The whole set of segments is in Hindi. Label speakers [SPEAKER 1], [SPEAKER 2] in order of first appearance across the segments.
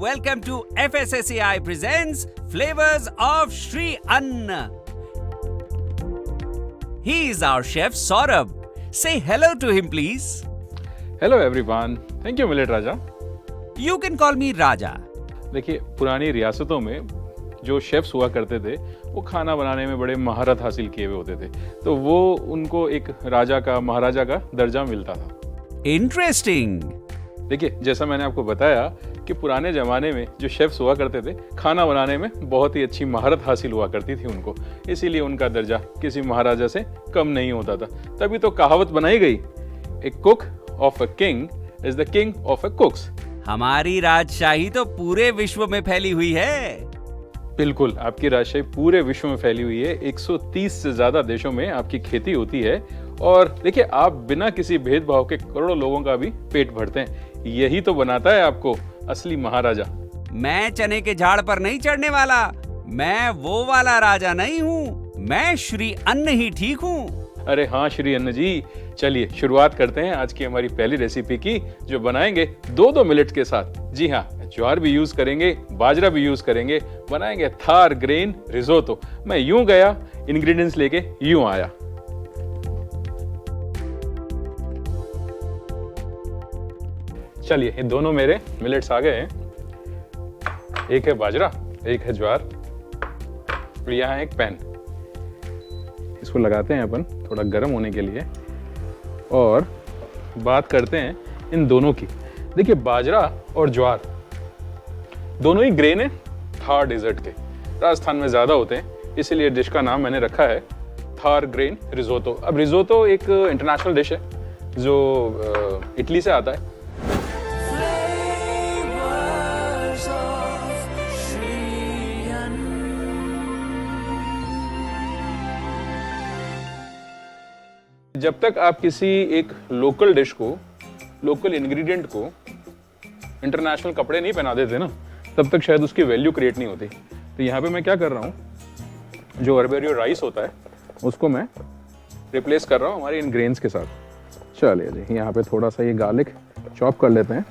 [SPEAKER 1] welcome to FSSAI presents Flavors of Shri Anna. He is our chef Saurabh. Say hello to him please.
[SPEAKER 2] Hello everyone, thank you millet Raja.
[SPEAKER 1] You can call me Raja.
[SPEAKER 2] देखिए, पुरानी रियासतों में जो शेफ्स हुआ करते थे वो खाना बनाने में बड़े महारत हासिल किए हुए होते थे, तो वो उनको एक राजा का, महाराजा का दर्जा मिलता था।
[SPEAKER 1] Interesting.
[SPEAKER 2] देखिए, जैसा मैंने आपको बताया कि पुराने ज़माने में जो शेफ्स हुआ करते थे, खाना बनाने में बहुत ही अच्छी महारत हासिल हुआ करती थी उनको, इसीलिए उनका दर्जा किसी महाराजा से कम नहीं होता था। तभी तो कहावत बनाई गई, a cook of a king is the king of a cooks.
[SPEAKER 1] हमारी राजशाही तो पूरे विश्व में फैली हुई है।
[SPEAKER 2] बिल्कुल, आपकी राजशाही पूरे विश्व में फैली हुई है। 130 से ज्यादा देशों में आपकी खेती होती है और देखिए, आप बिना किसी भेदभाव के करोड़ों लोगों का भी पेट भरते हैं। यही तो बनाता है आपको असली महाराजा।
[SPEAKER 1] मैं चने के झाड़ पर नहीं चढ़ने वाला, मैं वो वाला राजा नहीं हूँ, मैं श्री अन्न ही ठीक हूँ।
[SPEAKER 2] अरे हाँ श्री अन्न जी, चलिए शुरुआत करते हैं आज की हमारी पहली रेसिपी की, जो बनाएंगे दो मिलेट्स के साथ। जी हाँ, ज्वार भी यूज करेंगे, बाजरा भी यूज करेंगे, बनाएंगे थार ग्रेन रिजोतो। मैं यूं गया, इंग्रेडिएंट्स लेके यूं आया। चलिए, ये दोनों मेरे मिलेट्स आ गए हैं। एक है बाजरा, एक है ज्वार, और यहाँ एक पैन। इसको लगाते हैं अपन थोड़ा गर्म होने के लिए और बात करते हैं इन दोनों की। देखिए, बाजरा और ज्वार दोनों ही ग्रेन है थार डेजर्ट के। राजस्थान में ज्यादा होते हैं, इसीलिए डिश का नाम मैंने रखा है थार ग्रेन रिजोतो। अब रिजोतो एक इंटरनेशनल डिश है जो इटली से आता है। जब तक आप किसी एक लोकल डिश को, लोकल इंग्रेडिएंट को इंटरनेशनल कपड़े नहीं पहना देते ना, तब तक शायद उसकी वैल्यू क्रिएट नहीं होती। तो यहाँ पे मैं क्या कर रहा हूँ, जो अरबेरियो राइस होता है उसको मैं रिप्लेस कर रहा हूँ हमारे इन ग्रेन्स के साथ। चलिए जी, यहाँ पे थोड़ा सा ये गार्लिक चॉप कर लेते हैं।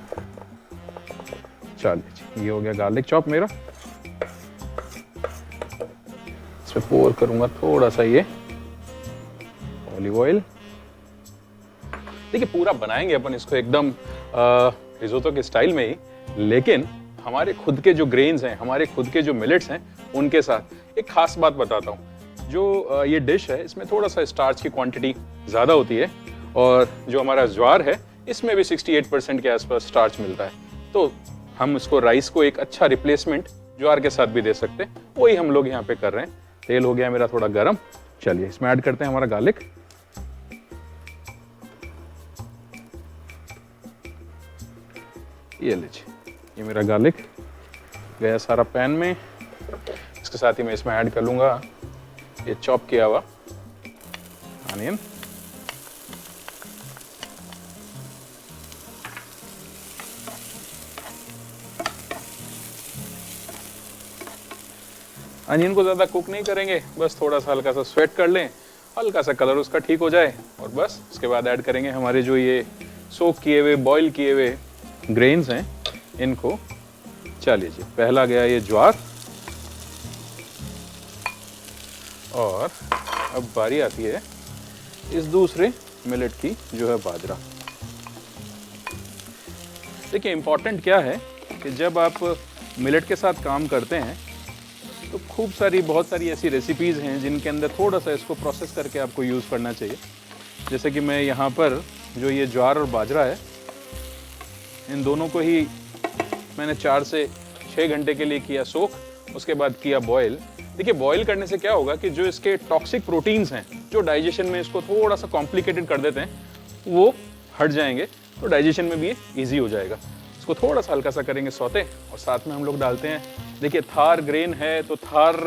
[SPEAKER 2] चलिए जी, ये हो गया गार्लिक चॉप मेरा। इसमें पोर करूँगा थोड़ा सा ये ऑलिव ऑयल। देखिए, पूरा बनाएंगे अपन इसको एकदम रिजोतो के स्टाइल में ही, लेकिन हमारे खुद के जो ग्रेन्स हैं, हमारे खुद के जो मिलेट्स हैं, उनके साथ एक खास बात बताता हूँ। जो ये डिश है, इसमें थोड़ा सा स्टार्च की क्वांटिटी ज़्यादा होती है, और जो हमारा ज्वार है इसमें भी 68% के आसपास स्टार्च मिलता है। तो हम इसको, राइस को एक अच्छा रिप्लेसमेंट ज्वार के साथ भी दे सकते हैं, वही हम लोग यहाँ पे कर रहे हैं। तेल हो गया मेरा थोड़ा गर्म। चलिए, इसमें ऐड करते हैं हमारा गार्लिक। ये लीजिए, ये मेरा गार्लिक गया सारा पैन में। इसके साथ ही मैं इसमें ऐड कर लूँगा ये चॉप किया हुआ अनियन। अनियन को ज़्यादा कुक नहीं करेंगे, बस थोड़ा सा हल्का सा स्वेट कर लें, हल्का सा कलर उसका ठीक हो जाए, और बस उसके बाद ऐड करेंगे हमारे जो ये सोक किए हुए, बॉईल किए हुए ग्रेन्स हैं, इनको। चलिए जी, पहला गया ये ज्वार, और अब बारी आती है इस दूसरे मिलेट की, जो है बाजरा। देखिए, इंपॉर्टेंट क्या है कि जब आप मिलेट के साथ काम करते हैं तो बहुत सारी ऐसी रेसिपीज़ हैं जिनके अंदर थोड़ा सा इसको प्रोसेस करके आपको यूज़ करना चाहिए। जैसे कि मैं यहाँ पर जो ये ज्वार और बाजरा है, इन दोनों को ही मैंने 4 से 6 घंटे के लिए किया सोक, उसके बाद किया बॉयल। देखिए, बॉयल करने से क्या होगा कि जो इसके टॉक्सिक प्रोटीन्स हैं, जो डाइजेशन में इसको थोड़ा सा कॉम्प्लिकेटेड कर देते हैं, वो हट जाएंगे, तो डाइजेशन में भी ये ईजी हो जाएगा। इसको थोड़ा सा हल्का सा करेंगे सौते, और साथ में हम लोग डालते हैं, देखिए थार ग्रेन है तो थार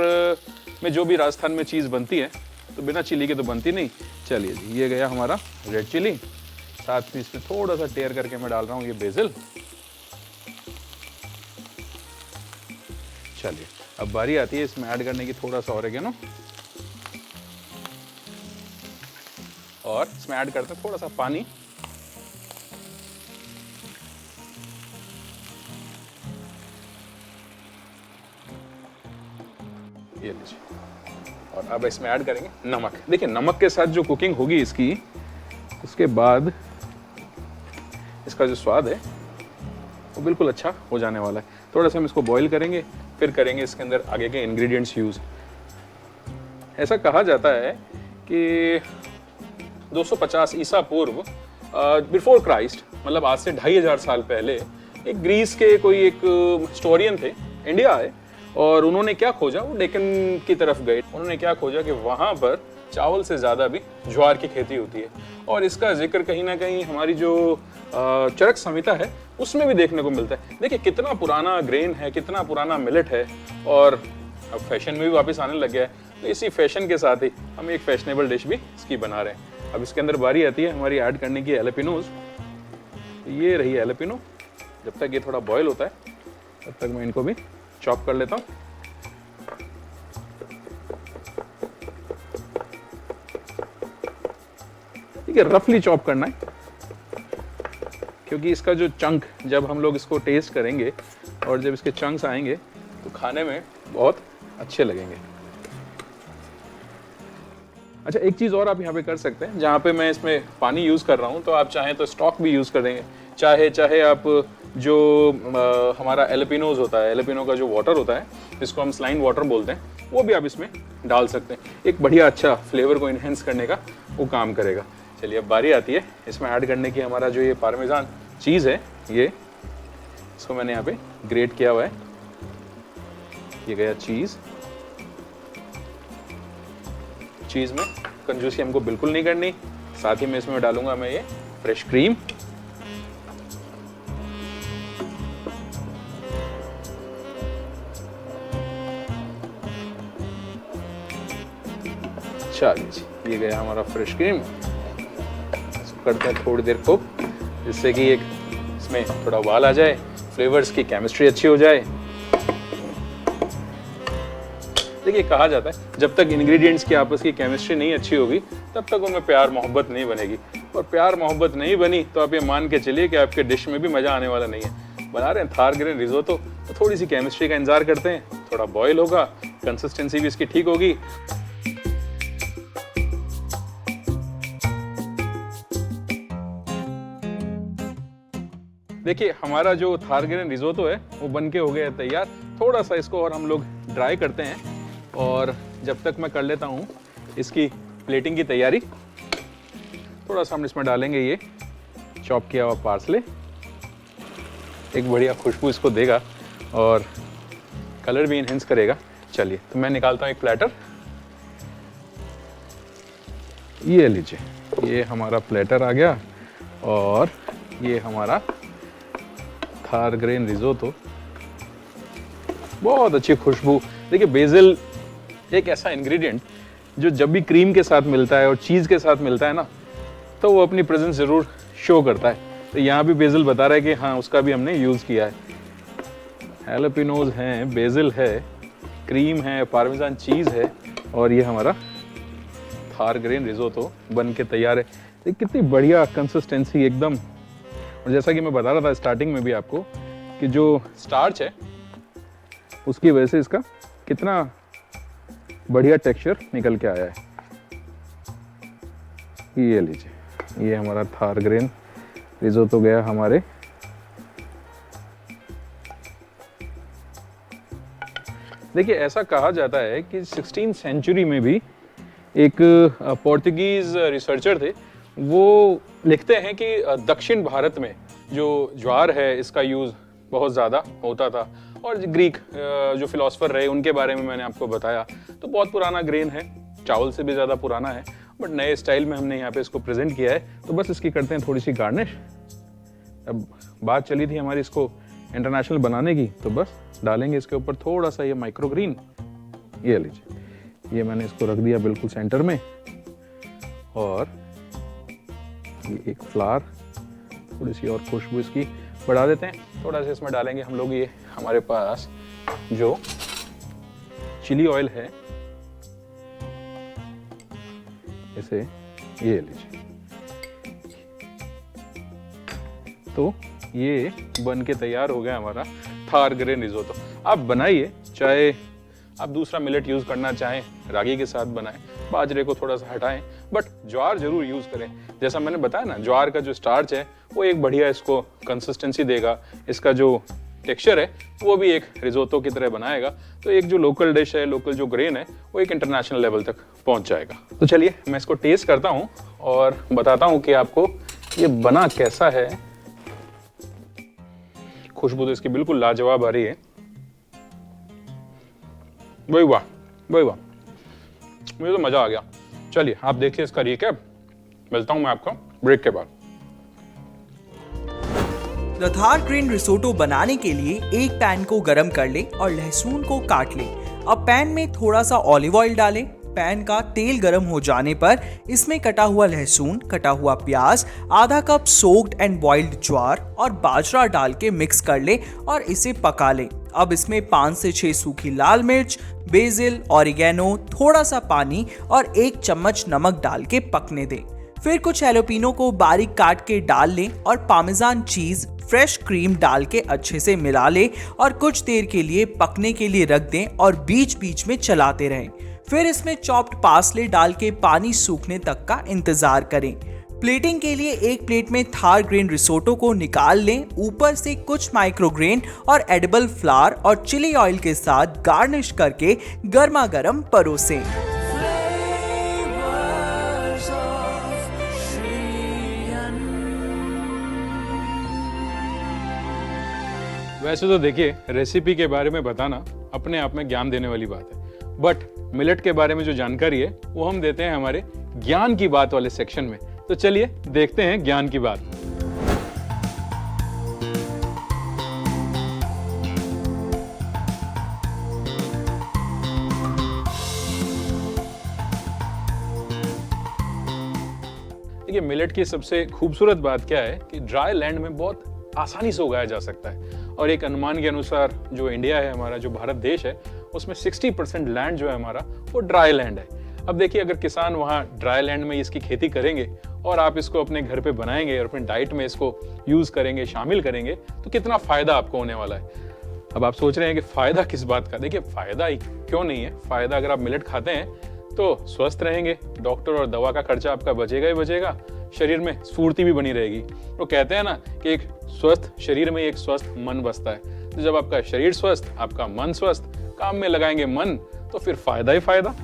[SPEAKER 2] में जो भी राजस्थान में चीज़ बनती है तो बिना चिली के तो बनती नहीं। चलिए जी, ये गया हमारा रेड चिली। साथ में इसमें थोड़ा सा टेयर करके मैं डाल रहा हूँ ये बेसिल। चलिए, अब बारी आती है इसमें ऐड करने की थोड़ा सा ऑरिगेनो, और इसमें ऐड करते हैं थोड़ा सा पानी। लीजिए। और अब इसमें ऐड करेंगे नमक। देखिए नमक के साथ जो कुकिंग होगी इसकी, उसके बाद इसका जो स्वाद है वो बिल्कुल अच्छा हो जाने वाला है। थोड़ा सा हम इसको बॉईल करेंगे, फिर करेंगे इसके अंदर आगे के इंग्रेडिएंट्स यूज़। ऐसा कहा जाता है कि 250 ईसा पूर्व, बिफोर क्राइस्ट, मतलब आज से 2500 साल पहले, एक ग्रीस के कोई एक हिस्टोरियन थे, इंडिया आए और उन्होंने क्या खोजा, वो डेक्कन की तरफ गए। उन्होंने क्या खोजा कि वहाँ पर चावल से ज़्यादा भी ज्वार की खेती होती है। और इसका जिक्र कहीं ना कहीं हमारी जो चरक संहिता है उसमें भी देखने को मिलता है। देखिए कितना पुराना ग्रेन है, कितना पुराना मिलेट है, और अब फैशन में भी वापस आने लग गया है। तो इसी फैशन के साथ ही हम एक फैशनेबल डिश भी इसकी बना रहे हैं। अब इसके अंदर बारी आती है हमारी ऐड करने की एलेपिनोज। ये रही एलेपिनो। जब तक ये थोड़ा बॉयल होता है तब तक मैं इनको भी चॉप कर लेता हूँ। ठीक है, रफली चॉप करना है, क्योंकि इसका जो चंक, जब हम लोग इसको टेस्ट करेंगे और जब इसके चंक्स आएंगे तो खाने में बहुत अच्छे लगेंगे। अच्छा, एक चीज़ और आप यहाँ पे कर सकते हैं, जहाँ पे मैं इसमें पानी यूज़ कर रहा हूँ तो आप चाहें तो स्टॉक भी यूज़ कर देंगे। चाहे आप जो हमारा एलेपिनोज होता है, एलेपिनो का जो वाटर होता है जिसको हम स्लाइन वाटर बोलते हैं, वो भी आप इसमें डाल सकते हैं। एक बढ़िया अच्छा फ्लेवर को इन्हेंस करने का वो काम करेगा। चलिए अब बारी आती है इसमें ऐड करने की। हमारा जो ये पार्मेजान चीज़ है, ये इसको मैंने यहाँ पे ग्रेट किया हुआ है। ये गया चीज़। चीज़ में कंजूसी हमको बिल्कुल नहीं करनी। साथ ही में इसमें डालूंगा मैं ये फ्रेश क्रीम। चलिए, ये गया हमारा फ्रेश क्रीम। इसको करते हैं थोड़ी देर कुक, जिससे कि एक इसमें थोड़ा उबाल आ जाए, फ्लेवर्स की केमिस्ट्री अच्छी हो जाए। देखिए कहा जाता है जब तक इंग्रेडिएंट्स की आपस की केमिस्ट्री नहीं अच्छी होगी तब तक उनमें प्यार मोहब्बत नहीं बनेगी। और प्यार मोहब्बत नहीं बनी तो आप ये मान के चलिए कि आपके डिश में भी मज़ा आने वाला नहीं है। बना रहे हैं थार ग्रेन रिजोतो, तो थोड़ी सी केमिस्ट्री का इंतजार करते हैं। थोड़ा बॉयल होगा, कंसिस्टेंसी भी इसकी ठीक होगी। देखिए हमारा जो थार ग्रेन रिजोतो है वो बन के हो गया है तैयार। थोड़ा सा इसको और हम लोग ड्राई करते हैं, और जब तक मैं कर लेता हूँ इसकी प्लेटिंग की तैयारी। थोड़ा सा हम इसमें डालेंगे ये चॉप किया हुआ पार्सले। एक बढ़िया खुशबू इसको देगा और कलर भी इनहेंस करेगा। चलिए तो मैं निकालता हूँ एक प्लेटर। ये लीजिए, ये हमारा प्लेटर आ गया और ये हमारा थार ग्रेन रिजोतो। बहुत अच्छी खुशबू। देखिए बेसिल एक ऐसा इंग्रेडिएंट जो जब भी क्रीम के साथ मिलता है और चीज़ के साथ मिलता है ना, तो वो अपनी प्रेजेंस ज़रूर शो करता है। तो यहाँ भी बेसिल बता रहा है कि हाँ, उसका भी हमने यूज़ किया है। हैलोपिनोज हैं, बेसिल है, क्रीम है, पार्मेजान चीज़ है, और ये हमारा थार ग्रेन रिजोतो बन के तैयार है। ये कितनी बढ़िया कंसिस्टेंसी एकदम। और जैसा कि मैं बता रहा था स्टार्टिंग में भी आपको कि जो स्टार्च है उसकी वजह से इसका कितना बढ़िया टेक्सचर निकल के आया है। ये लीजिए, ये हमारा थार ग्रेन रिजोतो गया हमारे। देखिए ऐसा कहा जाता है कि 16th सेंचुरी में भी एक पोर्तुगीज रिसर्चर थे, वो लिखते हैं कि दक्षिण भारत में जो ज्वार है इसका यूज़ बहुत ज़्यादा होता था। और ग्रीक जो फिलोसफर रहे उनके बारे में मैंने आपको बताया। तो बहुत पुराना ग्रेन है, चावल से भी ज़्यादा पुराना है, बट नए स्टाइल में हमने यहाँ पे इसको प्रेजेंट किया है। तो बस इसकी करते हैं थोड़ी सी गार्निश। अब बात चली थी हमारी इसको इंटरनेशनल बनाने की, तो बस डालेंगे इसके ऊपर थोड़ा सा ये माइक्रोग्रीन। ये लीजिए, ये मैंने इसको रख दिया बिल्कुल सेंटर में। और ये एक फ्लावर, थोड़ी सी और खुशबू इसकी बढ़ा देते हैं। थोड़ा सा इसमें डालेंगे हम लोग ये हमारे पास जो चिली ऑयल है, इसे ये लीजिए। तो ये बन के तैयार हो गया हमारा थार ग्रेन रिजोतो। आप बनाइए, चाहे आप दूसरा मिलेट यूज़ करना चाहें, रागी के साथ बनाएं, बाजरे को थोड़ा सा हटाएं, बट ज्वार जरूर यूज़ करें। जैसा मैंने बताया ना, ज्वार का जो स्टार्च है वो एक बढ़िया इसको कंसिस्टेंसी देगा, इसका जो टेक्सचर है वो भी एक रिजोतो की तरह बनाएगा। तो एक जो लोकल डिश है, लोकल जो ग्रेन है, वो एक इंटरनेशनल लेवल तक पहुंच जाएगा। तो चलिए मैं इसको टेस्ट करता हूं और बताता हूं कि आपको ये बना कैसा है। खुशबू तो इसकी बिल्कुल लाजवाब आ रही है। वही वाह, वही वाह, मुझे तो मजा आ गया। चलिए आप देखिए इसका रिकैप, मिलता हूं मैं आपको ब्रेक के बाद।
[SPEAKER 3] थार ग्रेन रिसोटो बनाने के लिए एक पैन को गरम कर लें और लहसुन को काट लें। अब पैन में थोड़ा सा ऑलिव ऑयल डालें। पैन का तेल गरम हो जाने पर इसमें कटा हुआ लहसुन, कटा हुआ प्याज, आधा कप सोक्ड एंड बॉइल्ड ज्वार और बाजरा डाल के मिक्स कर लें और इसे पका लें। अब इसमें 5 से 6 सूखी लाल मिर्च, बेसिल, ऑरिगेनो, थोड़ा सा पानी और 1 चम्मच नमक डाल के पकने दें। फिर कुछ हैलोपिनो को बारीक काट के डाल लें और पार्मेजान चीज, फ्रेश क्रीम डाल के अच्छे से मिला लें और कुछ देर के लिए पकने के लिए रख दें और बीच बीच में चलाते रहें। फिर इसमें चॉप्ड पार्सले डाल के पानी सूखने तक का इंतजार करें। प्लेटिंग के लिए एक प्लेट में थार ग्रेन रिसोटो को निकाल लें। ऊपर से कुछ माइक्रोग्रेन और एडिबल फ्लावर और चिली ऑयल के साथ गार्निश करके गर्मा गर्म परोसें।
[SPEAKER 2] वैसे तो देखिए, रेसिपी के बारे में बताना अपने आप में ज्ञान देने वाली बात है, बट मिलेट के बारे में जो जानकारी है वो हम देते हैं हमारे ज्ञान की बात वाले सेक्शन में। तो चलिए देखते हैं ज्ञान की बात। देखिए, मिलेट की सबसे खूबसूरत बात क्या है कि ड्राई लैंड में बहुत आसानी से उगाया जा सकता है। और एक अनुमान के अनुसार जो इंडिया है हमारा, जो भारत देश है, उसमें 60% लैंड जो है हमारा वो ड्राई लैंड है। अब देखिए, अगर किसान वहाँ ड्राई लैंड में इसकी खेती करेंगे और आप इसको अपने घर पे बनाएंगे और अपने डाइट में इसको यूज करेंगे, शामिल करेंगे, तो कितना फायदा आपको होने वाला है। अब आप सोच रहे हैं कि फायदा किस बात का? देखिए, फायदा ही क्यों नहीं है। फायदा, अगर आप मिलेट खाते हैं तो स्वस्थ रहेंगे, डॉक्टर और दवा का खर्चा आपका बचेगा ही बचेगा, शरीर में स्फूर्ति भी बनी रहेगी। वो कहते हैं ना कि एक स्वस्थ शरीर में एक स्वस्थ मन बसता है। तो जब आपका शरीर स्वस्थ, आपका मन स्वस्थ, काम में लगाएंगे मन, तो फिर फायदा ही फायदा।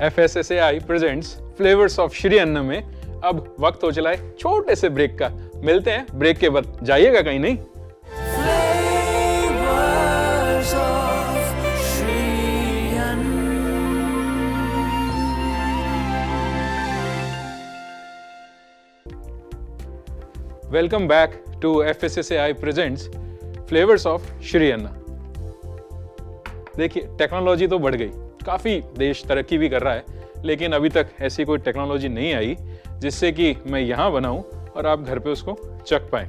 [SPEAKER 2] FSSAI presents flavours of Shri अन्न में अब वक्त हो चला है छोटे से ब्रेक का। मिलते हैं ब्रेक के बाद, जाइएगा कहीं नहीं। Welcome back to FSSAI presents flavours of Shri Anna. देखिए, टेक्नोलॉजी तो बढ़ गई, काफ़ी देश तरक्की भी कर रहा है, लेकिन अभी तक ऐसी कोई टेक्नोलॉजी नहीं आई जिससे कि मैं यहाँ बनाऊँ और आप घर पे उसको चख पाएँ।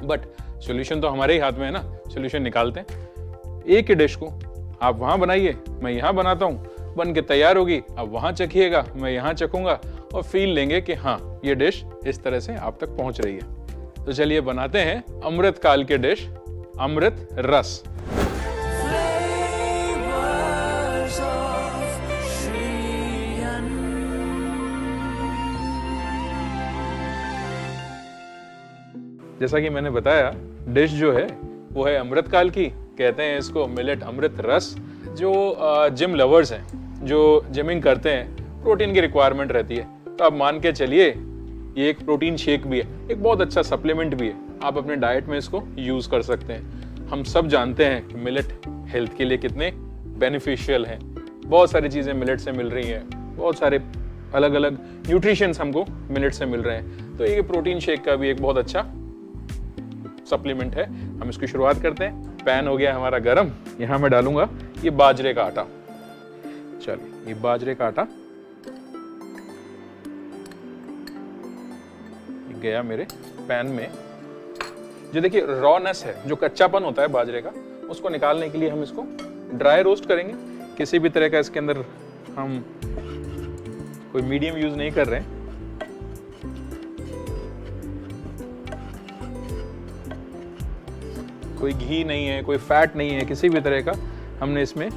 [SPEAKER 2] बट सॉल्यूशन तो हमारे ही हाथ में है ना, सॉल्यूशन निकालते हैं। एक ही डिश को आप वहाँ बनाइए, मैं यहाँ बनाता हूँ, बन के तैयार होगी, आप वहाँ चखिएगा, मैं यहाँ चखूँगा और फील लेंगे कि हाँ, ये डिश इस तरह से आप तक पहुँच रही है। तो चलिए बनाते हैं अमृत काल के डिश, अमृत रस। जैसा कि मैंने बताया, डिश जो है वो है अमृत काल की, कहते हैं इसको मिलेट अमृत रस। जो जिम लवर्स हैं, जो जिमिंग करते हैं, प्रोटीन की रिक्वायरमेंट रहती है, तो आप मान के चलिए ये एक प्रोटीन शेक भी है, एक बहुत अच्छा सप्लीमेंट भी है। आप अपने डाइट में इसको यूज कर सकते हैं। हम सब जानते हैं कि मिलेट हेल्थ के लिए कितने बेनिफिशियल हैं। बहुत सारी चीज़ें मिलेट से मिल रही हैं, बहुत सारे अलग अलग न्यूट्रिशंस हमको मिलेट से मिल रहे हैं। तो ये प्रोटीन शेक का भी एक बहुत अच्छा सप्लीमेंट है। हम इसकी शुरुआत करते हैं। पैन हो गया हमारा गरम, यहाँ मैं डालूंगा ये बाजरे का आटा। चलिए, ये बाजरे का आटा गया मेरे पैन में। जो देखिए रॉनेस है, जो कच्चापन होता है बाजरे का, उसको निकालने के लिए हम इसको ड्राई रोस्ट करेंगे। किसी भी तरह का इसके अंदर हम कोई मीडियम यूज नहीं कर रहे हैं। कोई घी नहीं है, कोई फैट नहीं है, किसी भी तरह का हमने इसमें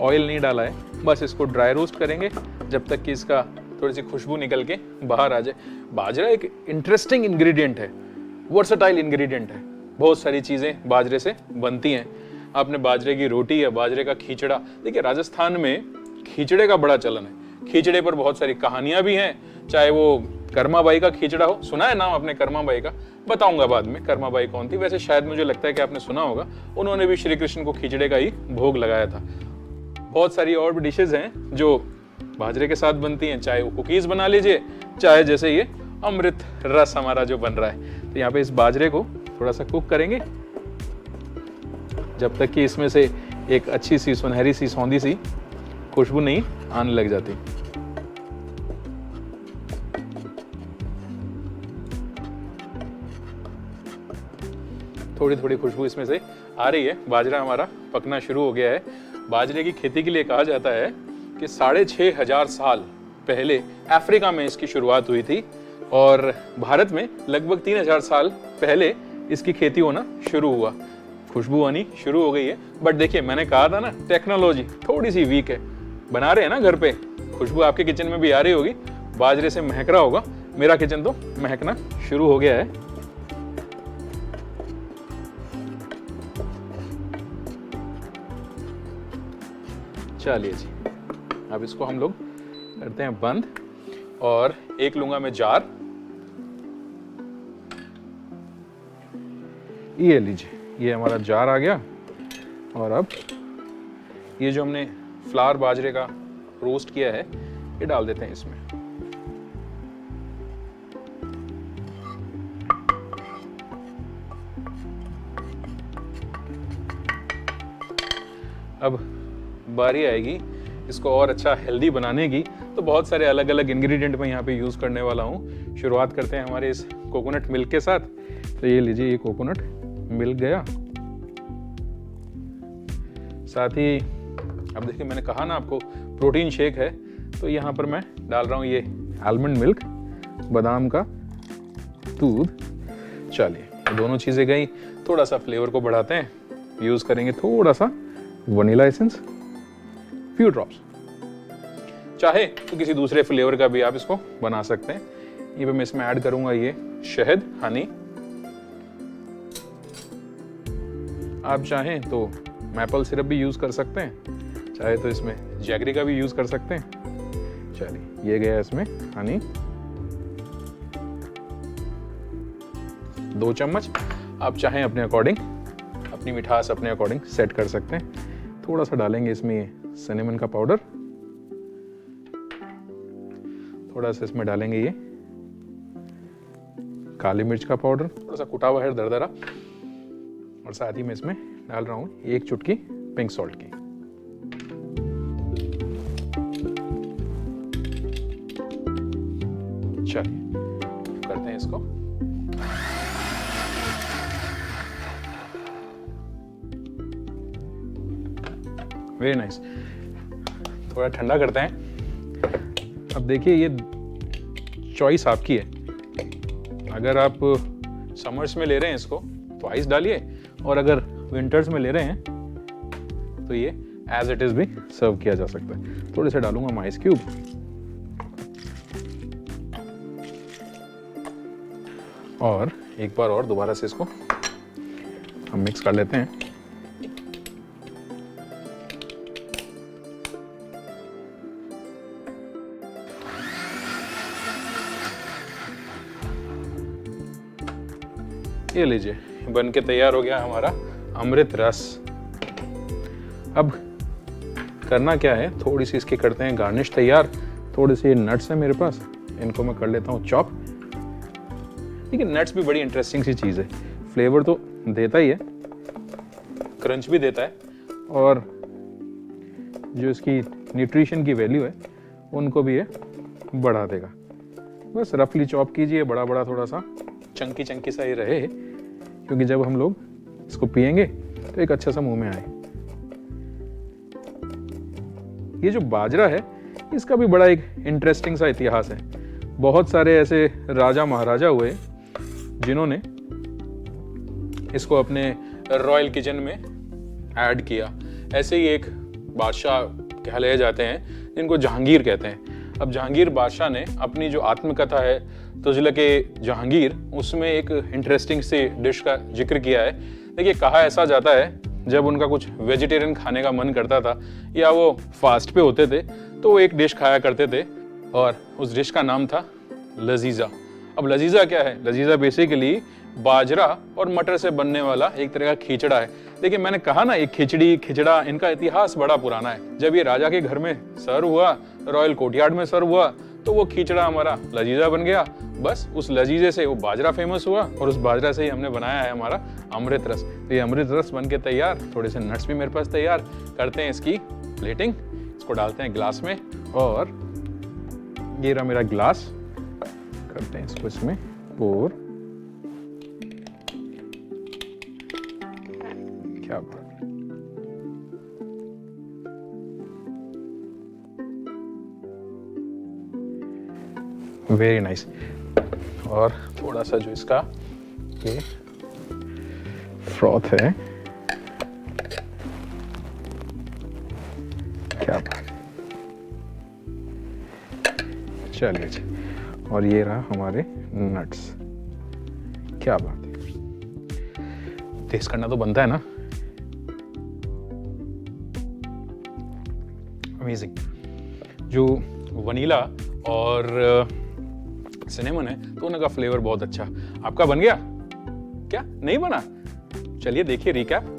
[SPEAKER 2] ऑयल नहीं डाला है। बस इसको ड्राई रोस्ट करेंगे जब तक कि इसका थोड़ी सी खुशबू निकल के बाहर आ जाए। बाजरा एक इंटरेस्टिंग इंग्रेडिएंट है, वर्सेटाइल इंग्रेडिएंट है। बहुत सारी चीज़ें बाजरे से बनती हैं। आपने बाजरे की रोटी या बाजरे का खींचड़ा, देखिए राजस्थान में खींचड़े का बड़ा चलन है। खींचड़े पर बहुत सारी कहानियां भी हैं, चाहे वो कर्माबाई का खींचड़ा हो। सुना है नाम आपने कर्माबाई का? बताऊंगा बाद में कर्माबाई कौन थी। वैसे शायद मुझे लगता है कि आपने सुना होगा, उन्होंने भी श्री कृष्ण को खींचड़े का ही भोग लगाया था। बहुत सारी और भी डिशेज हैं जो बाजरे के साथ बनती हैं, चाहे वो कुकीज़ बना लीजिए, चाहे जैसे ये अमृत रस हमारा जो बन रहा है। तो यहाँ पे इस बाजरे को थोड़ा सा कुक करेंगे जब तक कि इसमें से एक अच्छी सी सुनहरी सी सौंधी सी खुशबू नहीं आने लग जाती। थोड़ी थोड़ी खुशबू इसमें से आ रही है। बाजरा हमारा पकना शुरू हो गया है। बाजरे की खेती के लिए कहा जाता है कि 6,500 साल पहले अफ्रीका में इसकी शुरुआत हुई थी और भारत में लगभग 3,000 साल पहले इसकी खेती होना शुरू हुआ। खुशबू आनी शुरू हो गई है। बट देखिए, मैंने कहा था ना, टेक्नोलॉजी थोड़ी सी वीक है। बना रहे हैं ना घर पे, खुशबू आपके किचन में भी आ रही होगी, बाजरे से महक रहा होगा। मेरा किचन तो महकना शुरू हो गया है। चलिए जी, अब इसको हम लोग करते हैं बंद और एक लूंगा मैं जार। ये लीजिए, ये हमारा जार आ गया। और अब ये जो हमने फ्लावर बाजरे का रोस्ट किया है, ये डाल देते हैं इसमें। अब बारी आएगी इसको और अच्छा हेल्दी बनाने की, तो बहुत सारे अलग अलग इंग्रेडिएंट मैं यहाँ पे यूज़ करने वाला हूँ। शुरुआत करते हैं हमारे इस कोकोनट मिल्क के साथ। तो ये लीजिए, ये कोकोनट मिल्क गया। साथ ही अब देखिए, मैंने कहा ना आपको प्रोटीन शेक है, तो यहाँ पर मैं डाल रहा हूँ ये आलमंड मिल्क, बादाम का दूध। चलिए, दोनों चीज़ें गई। थोड़ा सा फ्लेवर को बढ़ाते हैं, यूज़ करेंगे थोड़ा सा वनीला एसेंस, फ्यू ड्रॉप्स। चाहे तो किसी दूसरे फ्लेवर का भी आप इसको बना सकते हैं। ये मैं इसमें ऐड करूंगा ये शहद, हनी। आप चाहें तो मैपल सिरप भी यूज कर सकते हैं, चाहे तो इसमें जैगरी का भी यूज कर सकते हैं। चलिए, ये गया इसमें हनी 2 चम्मच। आप चाहें अपने अकॉर्डिंग, अपनी मिठास अपने अकॉर्डिंग सेट कर सकते हैं। थोड़ा सा डालेंगे इसमें ये सिनेमन का पाउडर, थोड़ा सा इसमें डालेंगे ये काली मिर्च का पाउडर, थोड़ा सा कुटा हुआ है दरदरा, और साथ ही में इसमें डाल रहा हूं 1 चुटकी पिंक सॉल्ट की। चलिए, करते हैं इसको। Very nice. थोड़ा ठंडा करते हैं। अब देखिए, ये चॉइस आपकी है। अगर आप समर्स में ले रहे हैं इसको तो आइस डालिए, और अगर विंटर्स में ले रहे हैं तो ये एज इट इज भी सर्व किया जा सकता है। थोड़े से डालूंगा मैं आइस क्यूब, और एक बार और दोबारा से इसको हम मिक्स कर लेते हैं। ये लीजिए, बन के तैयार हो गया हमारा अमृत रस। अब करना क्या है, थोड़ी सी इसकी करते हैं गार्निश तैयार। थोड़े से नट्स हैं मेरे पास, इनको मैं कर लेता हूँ चॉप। देखिए, नट्स भी बड़ी इंटरेस्टिंग सी चीज़ है। फ्लेवर तो देता ही है, क्रंच भी देता है, और जो इसकी न्यूट्रिशन की वैल्यू है उनको भी ये बढ़ा देगा। बस रफली चॉप कीजिए, बड़ा बड़ा थोड़ा सा चंकी चंकी सा ही रहे, क्योंकि जब हम लोग इसको पिएंगे तो एक अच्छा सा मुंह में आए। ये जो बाजरा है, इसका भी बड़ा एक इंटरेस्टिंग सा इतिहास है। बहुत सारे ऐसे राजा महाराजा हुए जिन्होंने इसको अपने रॉयल किचन में ऐड किया। ऐसे ही एक बादशाह कहलाए जाते हैं जिनको जहांगीर कहते हैं। अब जहांगीर बादशाह ने अपनी जो आत्मकथा है तुजलके जहांगीर, उसमें एक इंटरेस्टिंग सी डिश का जिक्र किया है। देखिए, कहा ऐसा जाता है जब उनका कुछ वेजिटेरियन खाने का मन करता था या वो फास्ट पे होते थे तो वो एक डिश खाया करते थे और उस डिश का नाम था लजीजा। अब लजीजा क्या है? लजीजा बेसिकली बाजरा और मटर से बनने वाला एक तरह का खिचड़ा है। देखिए, मैंने कहा ना, एक खिचड़ी खिचड़ा, इनका इतिहास बड़ा पुराना है। जब ये राजा के घर में सर्व हुआ, रॉयल कोर्टयार्ड में सर्व हुआ, तो वो खिचड़ा हमारा लजीजा बन गया। बस उस लजीजे से वो बाजरा फेमस हुआ और उस बाजरा से ही हमने बनाया है हमारा अमृत रस। तो ये अमृत रस बन के तैयार, थोड़े से नट्स भी मेरे पास तैयार। करते हैं इसकी प्लेटिंग, इसको डालते हैं ग्लास में और ये रहा मेरा ग्लास। करते हैं इसको इसमें पोर। क्या बात, वेरी नाइस। और थोड़ा सा जो इसका ये फ्रॉथ है, क्या बात, चलिए जी। और ये रहा हमारे नट्स, क्या बात है। टेस्ट करना तो बनता है ना। अमेजिंग। जो वनीला और सिनेमन है तो उनका फ्लेवर बहुत अच्छा। आपका बन गया क्या? नहीं बना? चलिए देखिए रिकैप।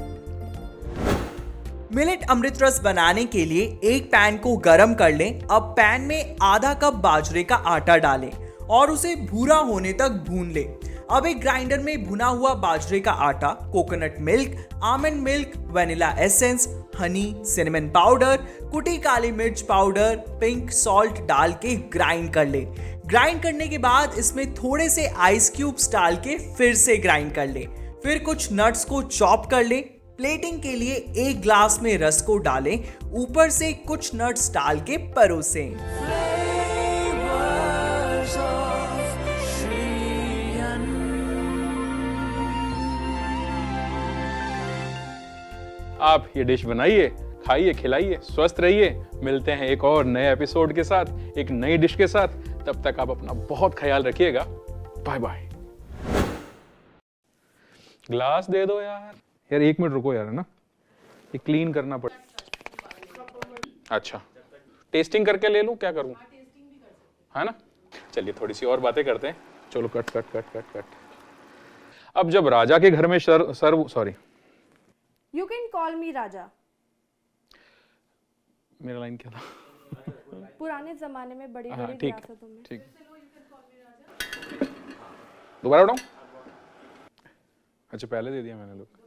[SPEAKER 3] मिलेट अमृत रस बनाने के लिए एक पैन को गरम कर लें। अब पैन में आधा कप बाजरे का आटा डालें और उसे भूरा होने तक भून लें। अब एक ग्राइंडर में भुना हुआ बाजरे का आटा, coconut milk, almond milk, vanilla essence, Honey, cinnamon powder, कुटी काली मिर्च पाउडर, पिंक सॉल्ट डाल के ग्राइंड कर ले। ग्राइंड करने के बाद इसमें थोड़े से आइस क्यूब्स डाल के फिर से ग्राइंड कर ले। फिर कुछ नट्स को चॉप कर ले। प्लेटिंग के लिए एक ग्लास में रस को डालें, ऊपर से कुछ नट्स डाल के परोसें।
[SPEAKER 2] आप ये डिश बनाइए, खाइए, खिलाइए, स्वस्थ रहिए। मिलते हैं एक और नए एपिसोड के साथ, एक नई डिश के साथ। तब तक आप अपना बहुत ख्याल रखिएगा। Bye bye. ग्लास दे दो यार। यार 1 मिनट रुको यार, है ना, ये क्लीन करना पड़े। अच्छा, टेस्टिंग करके ले लूं, क्या करूं? है ना, चलिए थोड़ी सी और बातें करते हैं। चलो cut cut cut cut cut. अब जब राजा के घर में sorry,
[SPEAKER 4] You can call me राजा।
[SPEAKER 2] मेरा लाइन क्या था?
[SPEAKER 4] पुराने जमाने में बड़ी बड़ी
[SPEAKER 2] ठीक
[SPEAKER 4] रियासतों में।
[SPEAKER 2] ठीक, दोबारा उठाऊं? अच्छा, पहले दे दिया मैंने लोग।